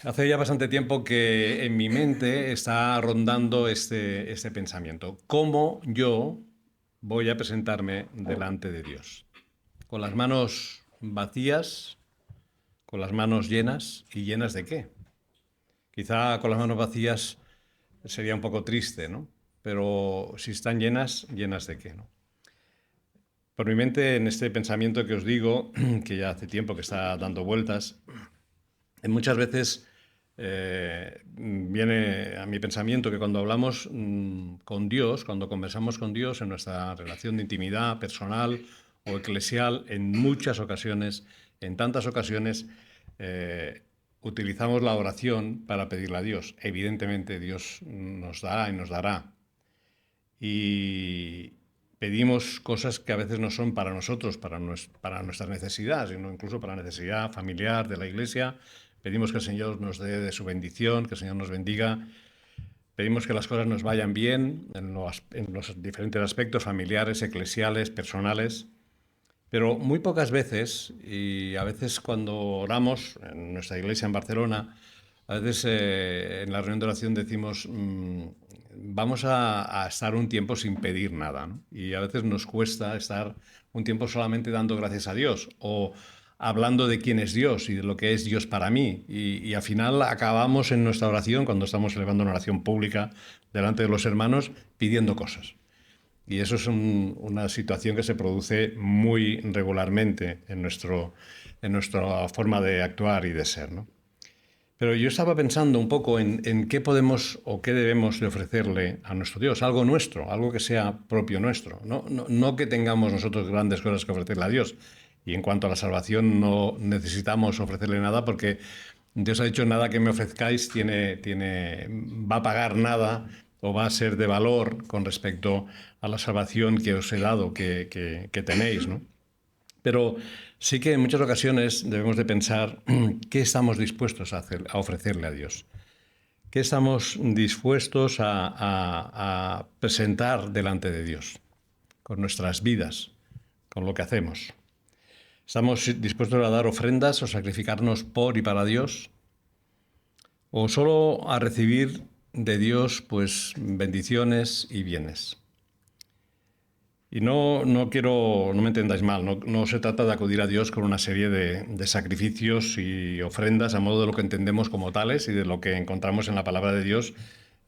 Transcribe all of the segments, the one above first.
Hace ya bastante tiempo que en mi mente está rondando este pensamiento. ¿Cómo yo voy a presentarme delante de Dios? ¿Con las manos vacías? ¿Con las manos llenas? ¿Y llenas de qué? Quizá con las manos vacías sería un poco triste, ¿no? Pero si están llenas, ¿llenas de qué, no? Por mi mente, en este pensamiento que os digo, que ya hace tiempo que está dando vueltas, muchas veces viene a mi pensamiento que cuando hablamos con Dios, cuando conversamos con Dios en nuestra relación de intimidad personal o eclesial, en muchas ocasiones, en tantas ocasiones, eh, utilizamos la oración para pedirle a Dios. Evidentemente Dios nos da y nos dará. Y pedimos cosas que a veces no son para nosotros, para nuestras necesidades, sino incluso para la necesidad familiar de la iglesia. Pedimos que el Señor nos dé de su bendición, que el Señor nos bendiga. Pedimos que las cosas nos vayan bien en los diferentes aspectos familiares, eclesiales, personales. Pero muy pocas veces, y a veces cuando oramos en nuestra iglesia en Barcelona, a veces en la reunión de oración decimos, vamos a estar un tiempo sin pedir nada, ¿no? Y a veces nos cuesta estar un tiempo solamente dando gracias a Dios o hablando de quién es Dios y de lo que es Dios para mí. Y al final acabamos en nuestra oración, cuando estamos elevando una oración pública delante de los hermanos, pidiendo cosas. Y eso es una situación que se produce muy regularmente en nuestra forma de actuar y de ser, ¿no? Pero yo estaba pensando un poco en qué podemos o qué debemos de ofrecerle a nuestro Dios, algo nuestro, algo que sea propio nuestro. No que tengamos nosotros grandes cosas que ofrecerle a Dios. Y en cuanto a la salvación, no necesitamos ofrecerle nada porque Dios ha dicho nada que me ofrezcáis va a pagar nada o va a ser de valor con respecto a la salvación que os he dado, que tenéis, ¿no? Pero sí que en muchas ocasiones debemos de pensar qué estamos dispuestos a ofrecerle a Dios. ¿Qué estamos dispuestos a presentar delante de Dios con nuestras vidas, con lo que hacemos? ¿Estamos dispuestos a dar ofrendas o sacrificarnos por y para Dios? ¿O solo a recibir de Dios pues bendiciones y bienes? Y no me entendáis mal, no se trata de acudir a Dios con una serie de sacrificios y ofrendas a modo de lo que entendemos como tales y de lo que encontramos en la palabra de Dios,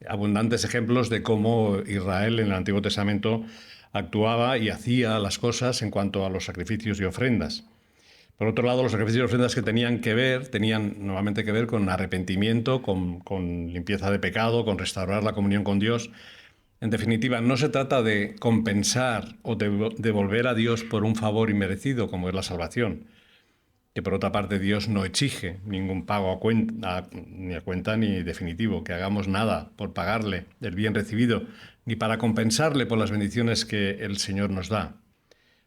abundantes ejemplos de cómo Israel en el Antiguo Testamento actuaba y hacía las cosas en cuanto a los sacrificios y ofrendas. Por otro lado, los sacrificios y ofrendas que tenían nuevamente que ver con arrepentimiento, con limpieza de pecado, con restaurar la comunión con Dios. En definitiva, no se trata de compensar o de devolver a Dios por un favor inmerecido, como es la salvación, que por otra parte Dios no exige ningún pago ni a cuenta ni definitivo, que hagamos nada por pagarle el bien recibido, ni para compensarle por las bendiciones que el Señor nos da.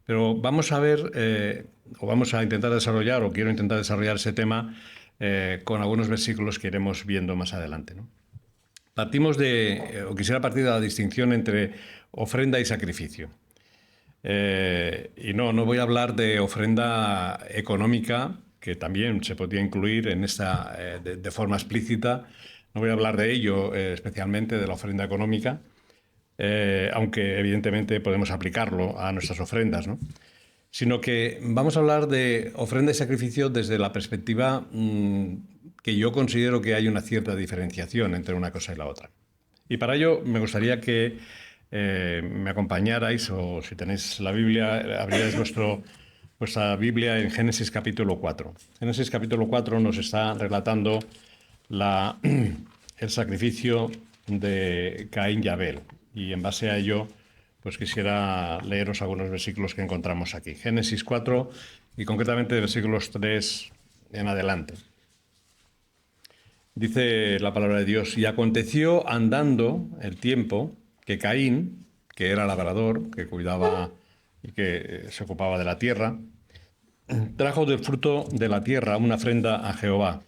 Pero vamos a ver, o vamos a intentar desarrollar, o quiero intentar desarrollar ese tema con algunos versículos que iremos viendo más adelante, ¿no? O quisiera partir de la distinción entre ofrenda y sacrificio. Y no voy a hablar de ofrenda económica, que también se podría incluir en esta de forma explícita. No voy a hablar de ello especialmente, de la ofrenda económica, aunque evidentemente podemos aplicarlo a nuestras ofrendas, ¿no? Sino que vamos a hablar de ofrenda y sacrificio desde la perspectiva que yo considero que hay una cierta diferenciación entre una cosa y la otra. Y para ello me gustaría que me acompañarais, o si tenéis la Biblia, abriráis vuestra Biblia en Génesis capítulo 4. Génesis capítulo 4 nos está relatando el sacrificio de Caín y Abel. Y en base a ello, pues quisiera leeros algunos versículos que encontramos aquí. Génesis 4 y concretamente versículos 3 en adelante. Dice la palabra de Dios, y aconteció andando el tiempo que Caín, que era labrador, que cuidaba y que se ocupaba de la tierra, trajo del fruto de la tierra una ofrenda a Jehová.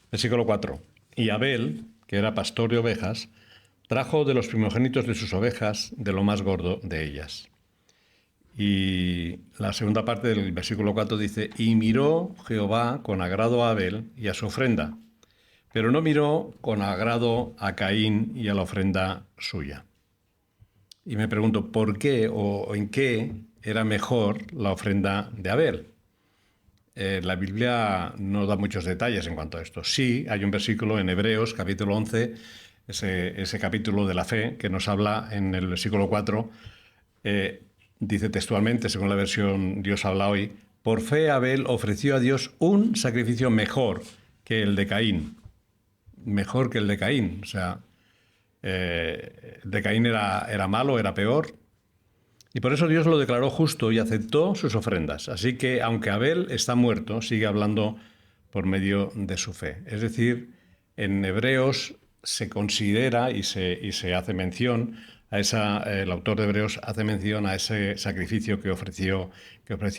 Versículo 4. Y Abel, que era pastor de ovejas, trajo de los primogénitos de sus ovejas de lo más gordo de ellas. Y la segunda parte del versículo 4 dice, y miró Jehová con agrado a Abel y a su ofrenda, pero no miró con agrado a Caín y a la ofrenda suya. Y me pregunto, ¿por qué o en qué era mejor la ofrenda de Abel? La Biblia no da muchos detalles en cuanto a esto. Sí, hay un versículo en Hebreos, capítulo 11, ese capítulo de la fe, que nos habla en el versículo 4, dice textualmente, según la versión Dios habla hoy, por fe Abel ofreció a Dios un sacrificio mejor que el de Caín. Mejor que el de Caín. O sea, el de Caín era malo, era peor. Y por eso Dios lo declaró justo y aceptó sus ofrendas. Así que, aunque Abel está muerto, sigue hablando por medio de su fe. Es decir, en Hebreos se considera y se hace mención a el autor de Hebreos hace mención a ese sacrificio que ofreció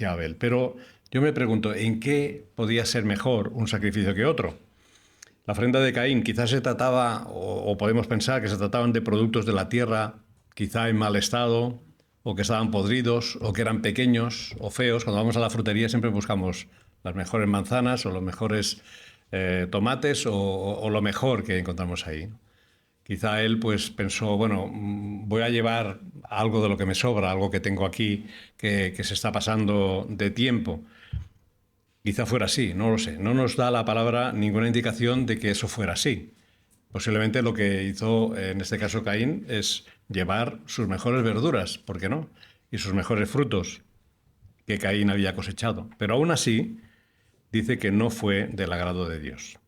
Abel. Pero yo me pregunto, ¿en qué podía ser mejor un sacrificio que otro? La ofrenda de Caín quizás se trataba, o podemos pensar que se trataban de productos de la tierra, quizá en mal estado, o que estaban podridos, o que eran pequeños o feos. Cuando vamos a la frutería siempre buscamos las mejores manzanas o los mejores tomates o lo mejor que encontramos ahí. Quizá él pues pensó, bueno, voy a llevar algo de lo que me sobra, algo que tengo aquí que se está pasando de tiempo. Quizá fuera así, no lo sé. No nos da la palabra ninguna indicación de que eso fuera así. Posiblemente lo que hizo en este caso Caín es llevar sus mejores verduras, ¿por qué no? Y sus mejores frutos que Caín había cosechado. Pero aún así dice que no fue del agrado de Dios.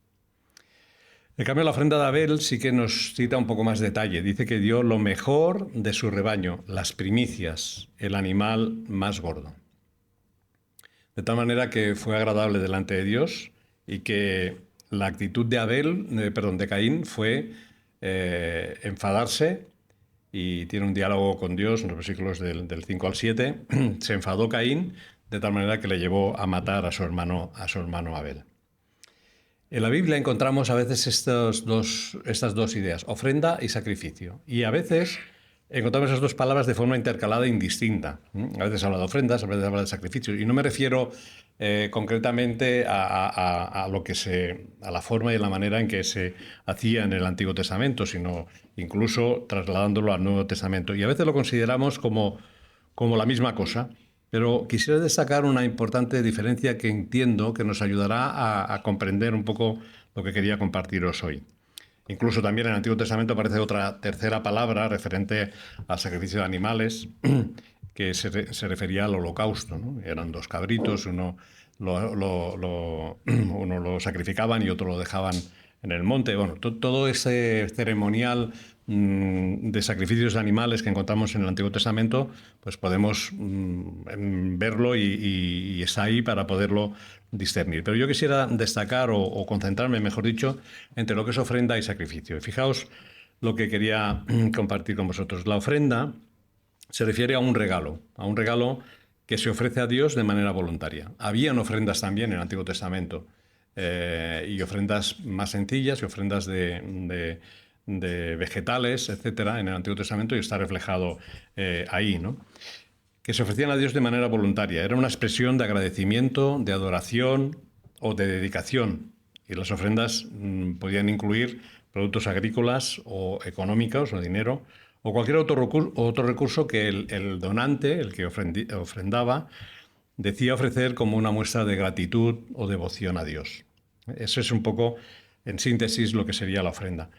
En cambio, la ofrenda de Abel sí que nos cita un poco más detalle. Dice que dio lo mejor de su rebaño, las primicias, el animal más gordo. De tal manera que fue agradable delante de Dios y que la actitud de Caín fue enfadarse, y tiene un diálogo con Dios en los versículos del 5 al 7. Se enfadó Caín de tal manera que le llevó a matar a su hermano Abel. En la Biblia encontramos a veces estas dos ideas, ofrenda y sacrificio. Y a veces encontramos esas dos palabras de forma intercalada e indistinta. A veces habla de ofrendas, a veces habla de sacrificios. Y no me refiero concretamente a la forma y la manera en que se hacía en el Antiguo Testamento, sino incluso trasladándolo al Nuevo Testamento. Y a veces lo consideramos como la misma cosa. Pero quisiera destacar una importante diferencia que entiendo que nos ayudará a comprender un poco lo que quería compartiros hoy. Incluso también en el Antiguo Testamento aparece otra tercera palabra referente al sacrificio de animales, que se refería al holocausto, ¿no? Eran dos cabritos, uno lo sacrificaban y otro lo dejaban en el monte. Bueno, todo ese ceremonial de sacrificios de animales que encontramos en el Antiguo Testamento, pues podemos verlo y está ahí para poderlo discernir. Pero yo quisiera destacar o concentrarme, mejor dicho, entre lo que es ofrenda y sacrificio. Y fijaos lo que quería compartir con vosotros. La ofrenda se refiere a un regalo que se ofrece a Dios de manera voluntaria. Habían ofrendas también en el Antiguo Testamento, y ofrendas más sencillas y ofrendas de vegetales, etcétera, en el Antiguo Testamento, y está reflejado ahí, ¿no? Que se ofrecían a Dios de manera voluntaria. Era una expresión de agradecimiento, de adoración o de dedicación. Y las ofrendas podían incluir productos agrícolas o económicos o dinero, o cualquier otro recurso que el donante, el que ofrendaba, decía ofrecer como una muestra de gratitud o devoción a Dios. Eso es un poco, en síntesis, lo que sería la ofrenda.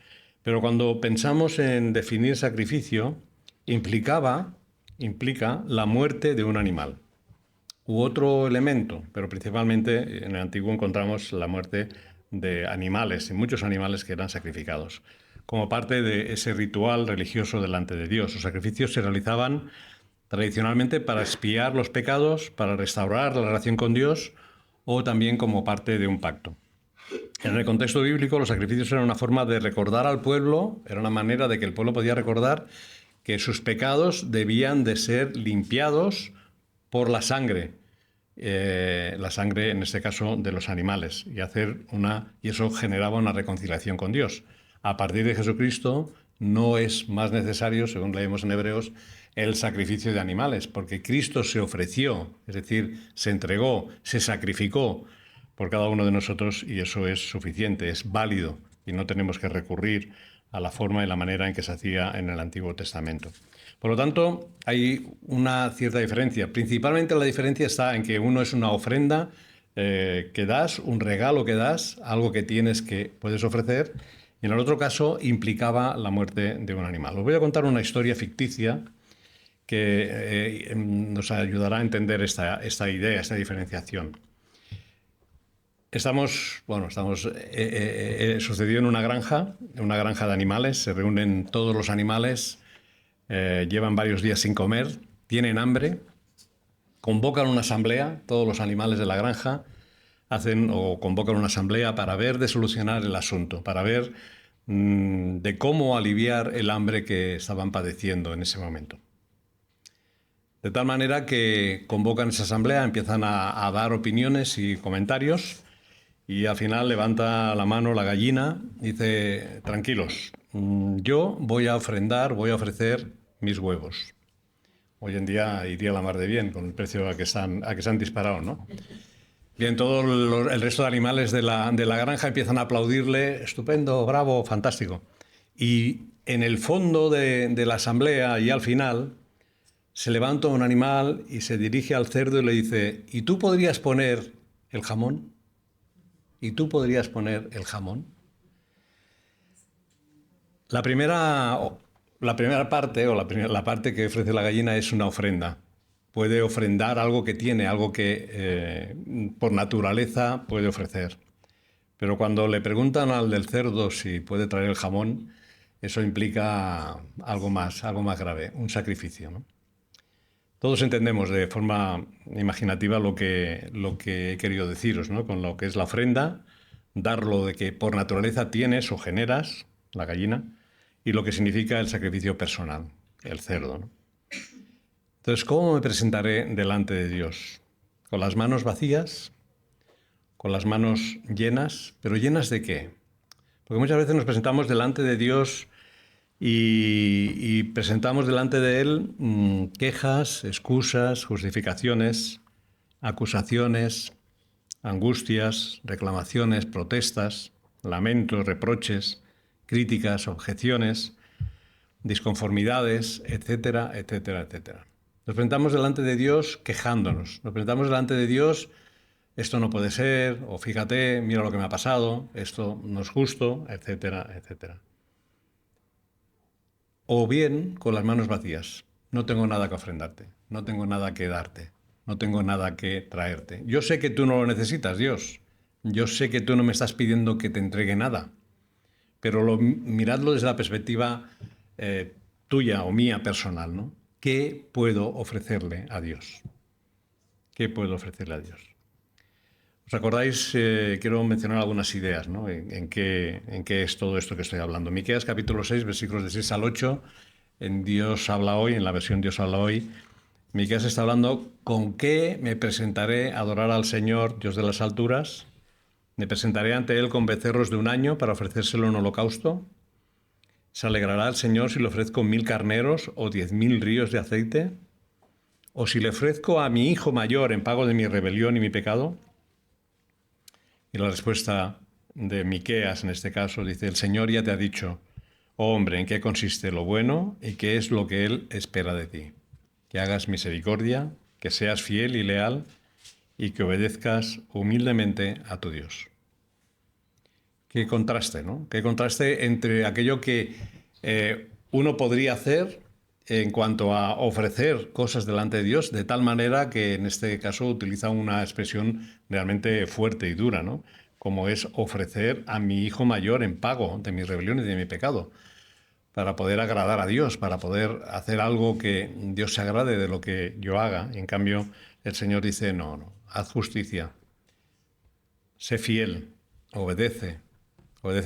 Pero cuando pensamos en definir sacrificio, implica la muerte de un animal u otro elemento, pero principalmente en el Antiguo encontramos la muerte de animales, y muchos animales que eran sacrificados, como parte de ese ritual religioso delante de Dios. Los sacrificios se realizaban tradicionalmente para expiar los pecados, para restaurar la relación con Dios o también como parte de un pacto. En el contexto bíblico, los sacrificios eran una forma de recordar al pueblo, era una manera de que el pueblo podía recordar que sus pecados debían de ser limpiados por la sangre en este caso de los animales, y eso generaba una reconciliación con Dios. A partir de Jesucristo no es más necesario, según leemos en Hebreos, el sacrificio de animales, porque Cristo se ofreció, es decir, se entregó, se sacrificó por cada uno de nosotros, y eso es suficiente, es válido y no tenemos que recurrir a la forma y la manera en que se hacía en el Antiguo Testamento. Por lo tanto, hay una cierta diferencia. Principalmente la diferencia está en que uno es una ofrenda que das, un regalo que das, algo que tienes que puedes ofrecer, y en el otro caso implicaba la muerte de un animal. Os voy a contar una historia ficticia que nos ayudará a entender esta idea, esta diferenciación. Sucedió en una granja de animales, se reúnen todos los animales, llevan varios días sin comer, tienen hambre, convocan una asamblea, todos los animales de la granja convocan una asamblea para ver de solucionar el asunto, para ver de cómo aliviar el hambre que estaban padeciendo en ese momento. De tal manera que convocan esa asamblea, empiezan a dar opiniones y comentarios, y al final levanta la mano la gallina y dice: tranquilos, yo voy a ofrecer mis huevos. Hoy en día iría la mar de bien con el precio a que se han disparado, ¿no? Bien, todo el resto de animales de la granja empiezan a aplaudirle: estupendo, bravo, fantástico. Y en el fondo de la asamblea, y al final, se levanta un animal y se dirige al cerdo y le dice: ¿y tú podrías poner el jamón? ¿Y tú podrías poner el jamón? La primera parte, la parte que ofrece la gallina, es una ofrenda. Puede ofrendar algo que tiene, algo que por naturaleza puede ofrecer. Pero cuando le preguntan al del cerdo si puede traer el jamón, eso implica algo más grave, un sacrificio, ¿no? Todos entendemos de forma imaginativa lo que he querido deciros, ¿no? Con lo que es la ofrenda, dar lo de que por naturaleza tienes o generas, la gallina, y lo que significa el sacrificio personal, el cerdo, ¿no? Entonces, ¿cómo me presentaré delante de Dios? ¿Con las manos vacías? ¿Con las manos llenas? ¿Pero llenas de qué? Porque muchas veces nos presentamos delante de Dios y presentamos delante de Él quejas, excusas, justificaciones, acusaciones, angustias, reclamaciones, protestas, lamentos, reproches, críticas, objeciones, disconformidades, etcétera, etcétera, etcétera. Nos presentamos delante de Dios quejándonos, nos presentamos delante de Dios: esto no puede ser, o fíjate, mira lo que me ha pasado, esto no es justo, etcétera, etcétera. O bien con las manos vacías: no tengo nada que ofrendarte, no tengo nada que darte, no tengo nada que traerte. Yo sé que tú no lo necesitas, Dios. Yo sé que tú no me estás pidiendo que te entregue nada. Pero miradlo desde la perspectiva tuya o mía personal, ¿no? ¿Qué puedo ofrecerle a Dios? ¿Qué puedo ofrecerle a Dios? ¿Os acordáis? Quiero mencionar algunas ideas, ¿no? En qué es todo esto que estoy hablando. Miqueas capítulo 6, versículos de 6 al 8, en Dios habla hoy, en la versión Dios habla hoy, Miqueas está hablando: ¿con qué me presentaré a adorar al Señor, Dios de las alturas? ¿Me presentaré ante Él con becerros de un año para ofrecérselo en holocausto? ¿Se alegrará el Señor si le ofrezco 1000 carneros o 10.000 ríos de aceite? ¿O si le ofrezco a mi hijo mayor en pago de mi rebelión y mi pecado? Y la respuesta de Miqueas en este caso dice: el Señor ya te ha dicho, oh hombre, en qué consiste lo bueno y qué es lo que Él espera de ti. Que hagas misericordia, que seas fiel y leal y que obedezcas humildemente a tu Dios. Qué contraste, ¿no? Qué contraste entre aquello que uno podría hacer en cuanto a ofrecer cosas delante de Dios, de tal manera que en este caso utiliza una expresión realmente fuerte y dura, ¿no? Como es ofrecer a mi hijo mayor en pago de mis rebeliones y de mi pecado, para poder agradar a Dios, para poder hacer algo que Dios se agrade de lo que yo haga. Y en cambio el Señor dice: no, haz justicia, sé fiel, obedece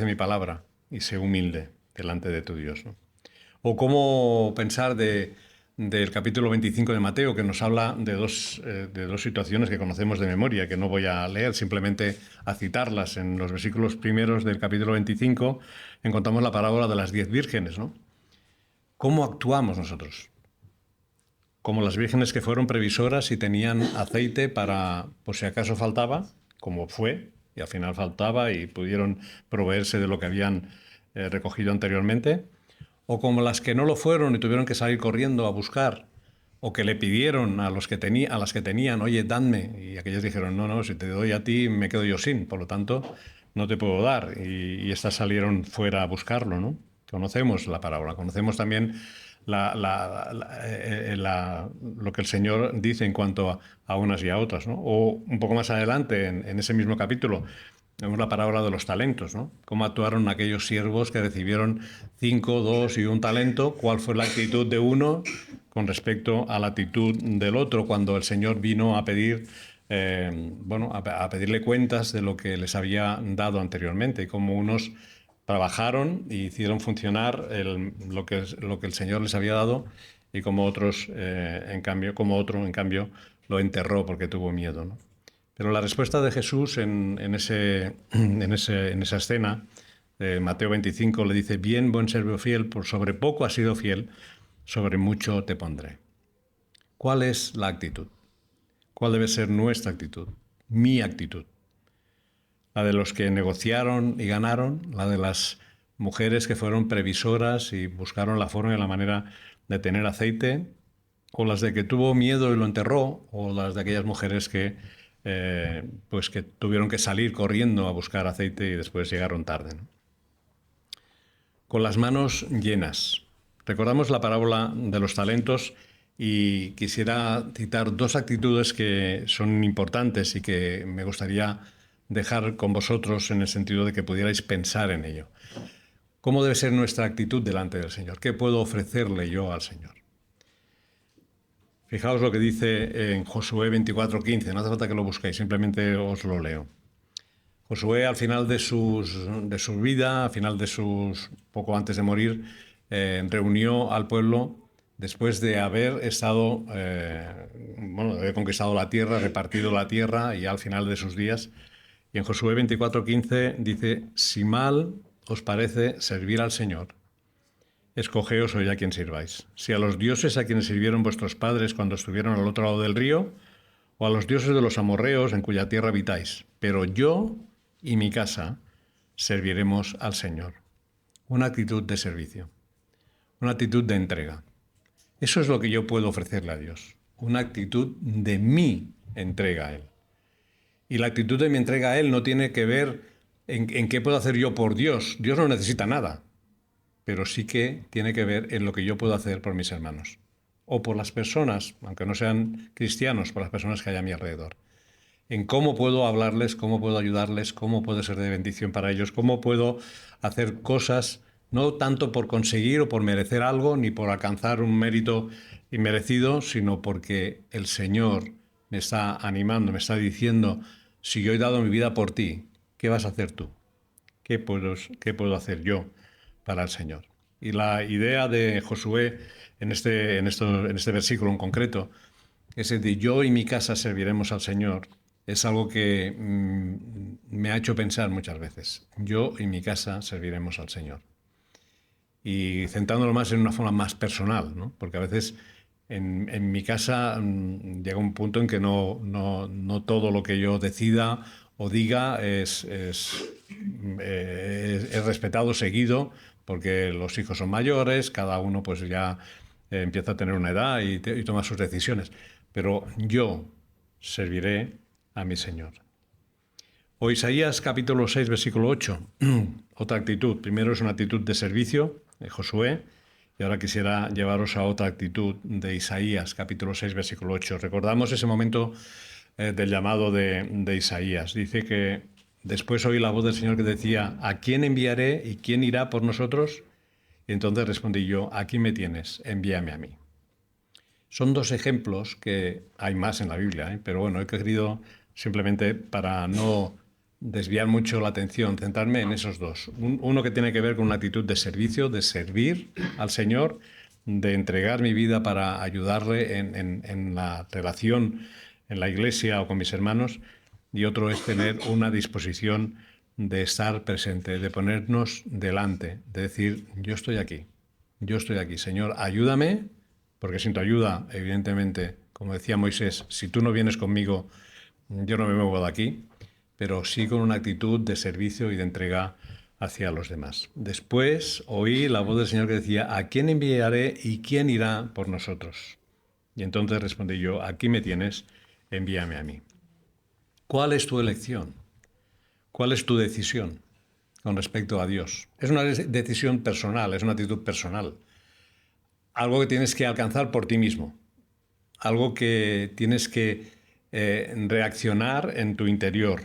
mi palabra y sé humilde delante de tu Dios, ¿no? O cómo pensar del capítulo 25 de Mateo, que nos habla de dos situaciones que conocemos de memoria, que no voy a leer, simplemente a citarlas. En los versículos primeros del capítulo 25 encontramos la parábola de las 10 vírgenes, ¿no? ¿Cómo actuamos nosotros? Como las vírgenes que fueron previsoras y tenían aceite para, por si acaso faltaba, como fue, y al final faltaba y pudieron proveerse de lo que habían recogido anteriormente, o como las que no lo fueron y tuvieron que salir corriendo a buscar, o que le pidieron a las que tenían, oye, dadme, y aquellos dijeron, no, no, si te doy a ti me quedo yo sin, por lo tanto no te puedo dar, y estas salieron fuera a buscarlo, ¿no? Conocemos la parábola, conocemos también lo que el Señor dice en cuanto a unas y a otras, ¿no? O un poco más adelante, en ese mismo capítulo, vemos la parábola de los talentos, ¿no? Cómo actuaron aquellos siervos que recibieron 5, 2 y un talento, cuál fue la actitud de uno con respecto a la actitud del otro cuando el Señor vino a pedir, a pedirle cuentas de lo que les había dado anteriormente, y cómo unos trabajaron y hicieron funcionar lo que el Señor les había dado, y como otros, como otro, en cambio, lo enterró porque tuvo miedo, ¿no? Pero la respuesta de Jesús en esa escena de Mateo 25 le dice, bien, buen siervo fiel, por sobre poco has sido fiel, sobre mucho te pondré. ¿Cuál es la actitud? ¿Cuál debe ser nuestra actitud? Mi actitud. La de los que negociaron y ganaron, la de las mujeres que fueron previsoras y buscaron la forma y la manera de tener aceite, o las de que tuvo miedo y lo enterró, o las de aquellas mujeres que que tuvieron que salir corriendo a buscar aceite y después llegaron tarde, ¿no? Con las manos llenas. Recordamos la parábola de los talentos y quisiera citar dos actitudes que son importantes y que me gustaría dejar con vosotros en el sentido de que pudierais pensar en ello. ¿Cómo debe ser nuestra actitud delante del Señor? ¿Qué puedo ofrecerle yo al Señor? Fijaos lo que dice en Josué 24:15, no hace falta que lo busquéis, simplemente os lo leo. Josué, al final de su vida, al final de poco antes de morir, reunió al pueblo después de haber estado, de haber conquistado la tierra, repartido la tierra, y al final de sus días. Y en Josué 24:15 dice, si mal os parece servir al Señor, escogeos hoy a quien sirváis. Si a los dioses a quienes sirvieron vuestros padres cuando estuvieron al otro lado del río, o a los dioses de los amorreos en cuya tierra habitáis. Pero yo y mi casa serviremos al Señor. Una actitud de servicio, una actitud de entrega. Eso es lo que yo puedo ofrecerle a Dios, una actitud de mi entrega a Él. Y la actitud de mi entrega a Él no tiene que ver en qué puedo hacer yo por Dios. Dios no necesita nada, pero sí que tiene que ver en lo que yo puedo hacer por mis hermanos, o por las personas, aunque no sean cristianos, por las personas que hay a mi alrededor. En cómo puedo hablarles, cómo puedo ayudarles, cómo puedo ser de bendición para ellos, cómo puedo hacer cosas, no tanto por conseguir o por merecer algo, ni por alcanzar un mérito inmerecido, sino porque el Señor me está animando, me está diciendo, si yo he dado mi vida por ti, ¿qué vas a hacer tú? ¿Qué puedo hacer yo para el Señor? Y la idea de Josué en este versículo en concreto, ese de yo y mi casa serviremos al Señor, es algo que me ha hecho pensar muchas veces. Yo y mi casa serviremos al Señor. Y centrándolo más en una forma más personal, ¿no? Porque a veces en mi casa llega un punto en que no todo lo que yo decida o diga es respetado, seguido, porque los hijos son mayores, cada uno pues ya empieza a tener una edad y toma sus decisiones. Pero yo serviré a mi Señor. O Isaías capítulo 6, versículo 8. Otra actitud. Primero es una actitud de servicio de Josué, y ahora quisiera llevaros a otra actitud de Isaías capítulo 6, versículo 8. Recordamos ese momento del llamado de Isaías. Dice que después oí la voz del Señor que decía, ¿a quién enviaré y quién irá por nosotros? Y entonces respondí yo, aquí me tienes, envíame a mí. Son dos ejemplos, que hay más en la Biblia, pero bueno, he querido simplemente, para no desviar mucho la atención, centrarme en esos dos. Uno que tiene que ver con una actitud de servicio, de servir al Señor, de entregar mi vida para ayudarle en la relación en la iglesia o con mis hermanos, y otro es tener una disposición de estar presente, de ponernos delante, de decir, yo estoy aquí, Señor, ayúdame, porque sin tu ayuda, evidentemente, como decía Moisés, si tú no vienes conmigo, yo no me muevo de aquí, pero sí con una actitud de servicio y de entrega hacia los demás. Después oí la voz del Señor que decía: ¿a quién enviaré y quién irá por nosotros? Y entonces respondí yo: aquí me tienes, envíame a mí. ¿Cuál es tu elección? ¿Cuál es tu decisión con respecto a Dios? Es una decisión personal, es una actitud personal. Algo que tienes que alcanzar por ti mismo. Algo que tienes que reaccionar en tu interior.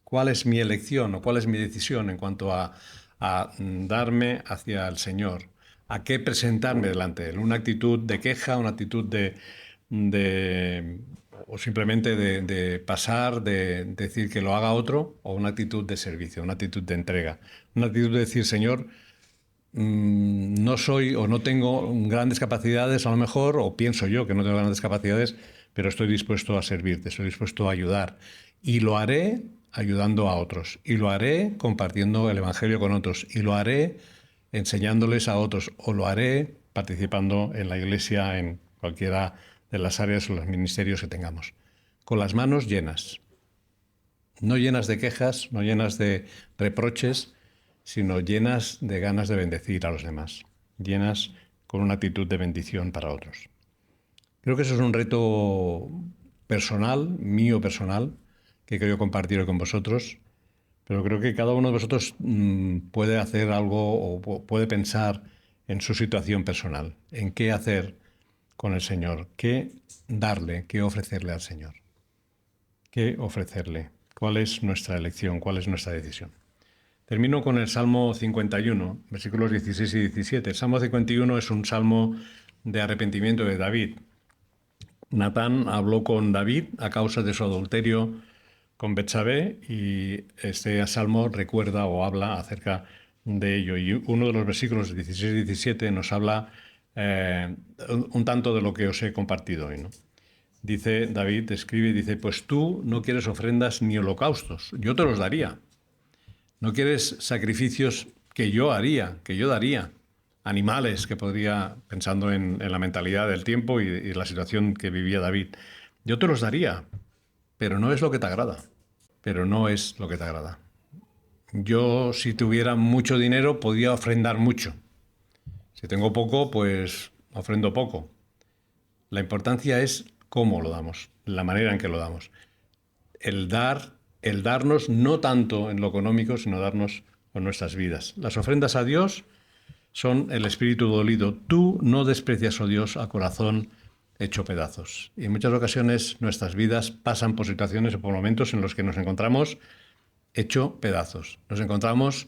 ¿Cuál es mi elección o cuál es mi decisión en cuanto a darme hacia el Señor? ¿A qué presentarme delante de Él? ¿Una actitud de queja, una actitud de o simplemente de pasar, de decir que lo haga otro, o una actitud de servicio, una actitud de entrega? Una actitud de decir: Señor, no soy o no tengo grandes capacidades a lo mejor, o pienso yo que no tengo grandes capacidades, pero estoy dispuesto a servirte, estoy dispuesto a ayudar. Y lo haré ayudando a otros, y lo haré compartiendo el Evangelio con otros, y lo haré enseñándoles a otros, o lo haré participando en la Iglesia en cualquiera de las áreas o los ministerios que tengamos. Con las manos llenas, no llenas de quejas, no llenas de reproches, sino llenas de ganas de bendecir a los demás, llenas con una actitud de bendición para otros. Creo que eso es un reto personal, mío personal, que quiero compartir hoy con vosotros, pero creo que cada uno de vosotros puede hacer algo o puede pensar en su situación personal, en qué hacer con el Señor, qué darle, qué ofrecerle al Señor, qué ofrecerle, cuál es nuestra elección, cuál es nuestra decisión. Termino con el Salmo 51, versículos 16 y 17. El Salmo 51 es un salmo de arrepentimiento de David. Natán habló con David a causa de su adulterio con Betsabé, y este salmo recuerda o habla acerca de ello. Y uno de los versículos 16 y 17 nos habla un tanto de lo que os he compartido hoy, ¿no? Dice David, escribe y dice: pues tú no quieres ofrendas ni holocaustos, yo te los daría. No quieres sacrificios que yo haría, que yo daría. Animales que podría, pensando en la mentalidad del tiempo y la situación que vivía David. Yo te los daría, pero no es lo que te agrada. Pero no es lo que te agrada. Yo, si tuviera mucho dinero, podría ofrendar mucho. Si tengo poco, pues ofrendo poco. La importancia es cómo lo damos, la manera en que lo damos. El darnos no tanto en lo económico, sino darnos con nuestras vidas. Las ofrendas a Dios son el espíritu dolido. Tú no desprecias, oh Dios, a corazón hecho pedazos. Y en muchas ocasiones nuestras vidas pasan por situaciones o por momentos en los que nos encontramos hecho pedazos. Nos encontramos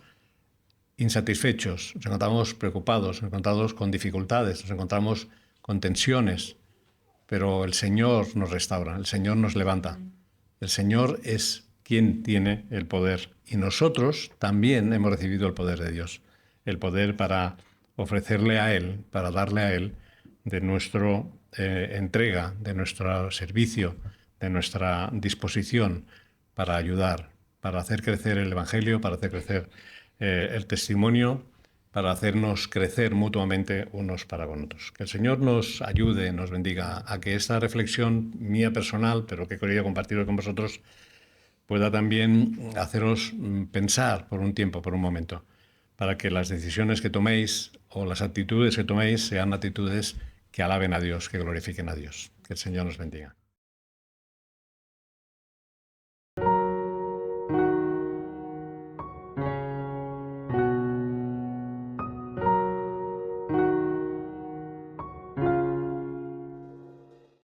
insatisfechos, nos encontramos preocupados, nos encontramos con dificultades, nos encontramos con tensiones, pero el Señor nos restaura, el Señor nos levanta. El Señor es quien tiene el poder, y nosotros también hemos recibido el poder de Dios, el poder para ofrecerle a Él, para darle a Él de nuestra entrega, de nuestro servicio, de nuestra disposición para ayudar, para hacer crecer el Evangelio, para hacer crecer el testimonio, para hacernos crecer mutuamente unos para con otros. Que el Señor nos ayude, nos bendiga, a que esta reflexión mía personal, pero que quería compartir con vosotros, pueda también haceros pensar por un tiempo, por un momento, para que las decisiones que toméis o las actitudes que toméis sean actitudes que alaben a Dios, que glorifiquen a Dios. Que el Señor nos bendiga.